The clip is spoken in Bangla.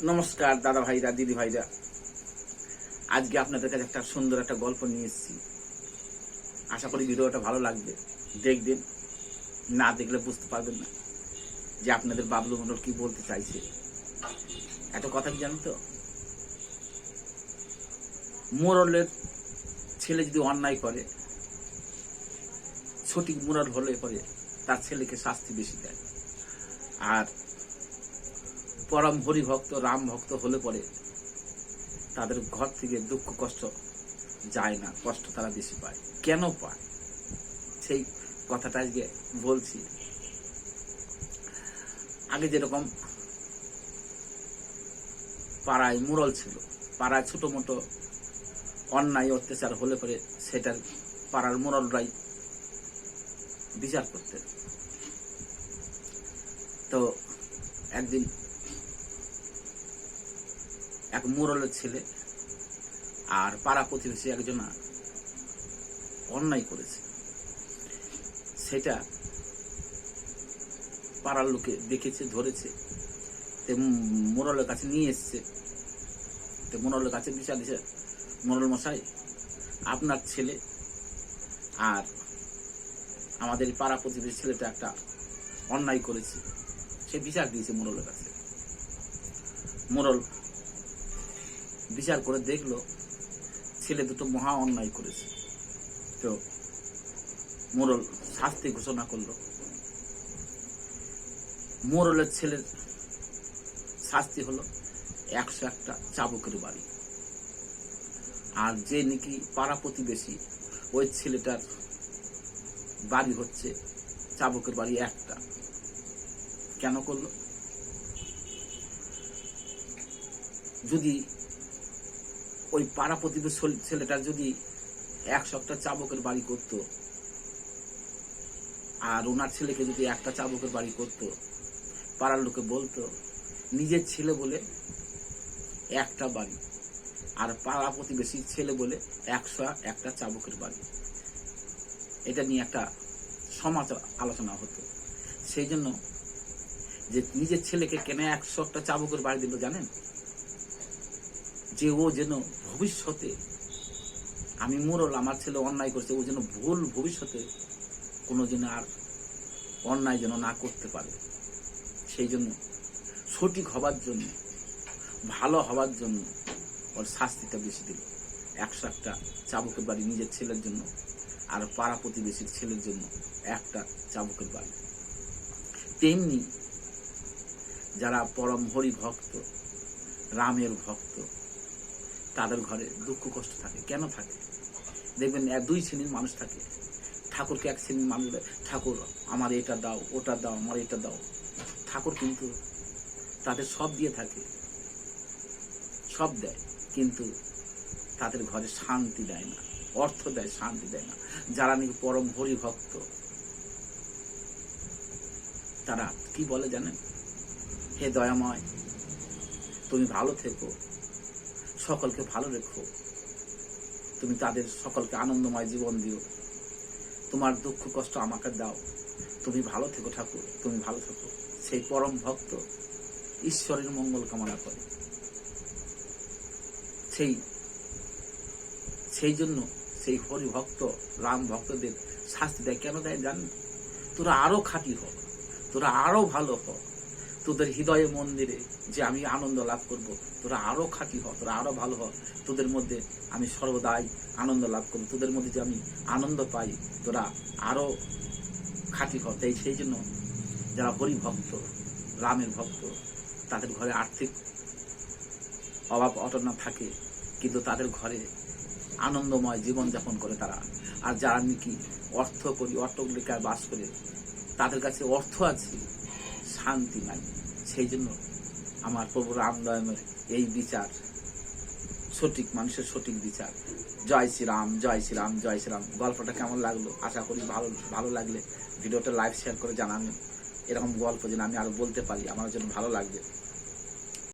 নমস্কার দাদা ভাইরা, দিদি ভাইরা। আজকে আপনাদের কাছে একটা সুন্দর একটা গল্প নিয়ে এসেছি। আশা করি ভিডিওটা ভালো লাগবে। দেখবেন, না দেখলে বুঝতে পারবেন না যে আপনাদের বাবলু মন্ডল কি বলতে চাইছে। একটা কথা কি জানেন তো, মোড়লের ছেলে যদি অন্যায় করে, সঠিক মোড়ল হলে পরে তার ছেলেকে শাস্তি বেশি দেয়। আর পরম হরিভক্ত রাম ভক্ত হলে পরে তাদের ঘর থেকে দুঃখ কষ্ট যায় না, কষ্ট তারা বেশি পায়। কেন পায় সেই কথাটা আজকে বলছি। আগে যেরকম পাড়ায় মোড়ল ছিল, পাড়ায় ছোট মোটো অন্যায় অত্যাচার হলে পরে সেটার পাড়ার মোড়লরাই বিচার করতেন। তো একদিন এক মোড়লের ছেলে আর পাড়া প্রতিবেশী একজনা অন্যায় করেছে। সেটা পাড়ার লোকে দেখেছে, ধরেছে, মোড়লের কাছে নিয়ে এসছে। তো মোড়লের কাছে বিচার দিছে, মোড়ল মশাই, আপনার ছেলে আর আমাদের পাড়া প্রতিবেশী ছেলেটা একটা অন্যায় করেছে। সে বিচার দিয়েছে মোড়লের কাছে। মোড়ল বিচার করে দেখলো ছেলে দুটো মহা অন্যায় করেছে। তো মোড়ল শাস্তি ঘোষণা করলো। মোড়লের ছেলের শাস্তি হলো 101টা চাবুকের বাড়ি। আর যে নাকি পাড়া প্রতিবেশী, ওই ছেলেটার বাড়ি হচ্ছে চাবুকের বাড়ি একটা। কেন করলো? যদি ওই পাড়া প্রতিবেশী ছেলেটার যদি 100টা চাবুকের বাড়ি করত, আর ওনার ছেলেকে যদি একটা চাবুকের বাড়ি করত, পাড়ার লোকে বলতো নিজের ছেলে বলে একটা বাড়ি, আর পাড়া প্রতিবেশী ছেলে বলে 101টা চাবুকের বাড়ি। এটা নিয়ে একটা সমাজ আলোচনা হতো। সেই জন্য যে নিজের ছেলেকে কেন 100টা চাবুকের বাড়ি দিল জানেন? যে ও যেন ভবিষ্যতে, আমি মোড়ল, আমার ছেলে অন্যায় করছে, ও যেন ভুল ভবিষ্যতে কোনো যেন আর অন্যায় যেন না করতে পারে। সেই জন্য সঠিক হবার জন্য, ভালো হবার জন্য ওর শাস্তিটা বেশি দিল। 101টা চাবুকের বাড়ি নিজের ছেলের জন্য, আর পাড়া প্রতিবেশীর ছেলের জন্য একটা চাবুকের বাড়ি। তেমনি যারা পরম হরি ভক্ত, রামের ভক্ত, তাদের ঘরে দুঃখ কষ্ট থাকে। কেন থাকে? দেখবেন দুই শ্রেণীর মানুষ থাকে। ঠাকুরকে এক শ্রেণীর মানুষ, ঠাকুর আমার এটা দাও, ওটা দাও, আমার এটা দাও। ঠাকুর কিন্তু তাদের সব দিয়ে থাকে, সব দেয়, কিন্তু তাদের ঘরে শান্তি দেয় না। অর্থ দেয়, শান্তি দেয় না। যারা নাকি পরম হরি ভক্ত, তারা কি বলে জানেন? হে দয়াময়, তুমি ভালো থেকো, সকলকে ভালো রেখো, তুমি তাদের সকলকে আনন্দময় জীবন দিও, তোমার দুঃখ কষ্ট আমাকে দাও, তুমি ভালো থেকো ঠাকুর, তুমি ভালো থেকো। সেই পরম ভক্ত ঈশ্বরের মঙ্গল কামনা করে। সেই জন্য সেই হরি ভক্ত রাম ভক্তদের শাস্তি দেয়। কেন দেয় জানেন? তোরা আরো খাঁটি হ, তোরা আরো ভালো হ, তোদের হৃদয়ে মন্দিরে যে আমি আনন্দ লাভ করব, তোরা আরো খাঁটি হ, তোরা আরো ভালো হ, তোদের মধ্যে আমি সর্বদাই আনন্দ লাভ করব, তোদের মধ্যে যে আমি আনন্দ পাই, তোরা আরো খাঁটি হ। তাই সেই জন্য যারা হরি ভক্ত, রামের ভক্ত, তাদের ঘরে আর্থিক অভাব অটনা থাকে, কিন্তু তাদের ঘরে আনন্দময় জীবনযাপন করে তারা। আর যারা নাকি অট্টলিকায় বাস করে, তাদের কাছে অর্থ আছে, শান্তি নাই। সেই জন্য আমার প্রভু রামদয়ামের এই বিচার সঠিক, মানুষের সঠিক বিচার। জয় শ্রীরাম, জয় শ্রীরাম, জয় শ্রীরাম। গল্পটা কেমন লাগলো? আশা করি ভালো লাগলে ভিডিওটা লাইক শেয়ার করে জানাবেন। এরকম গল্প যেন আমি আরো বলতে পারি, আমার জন্য ভালো লাগবে।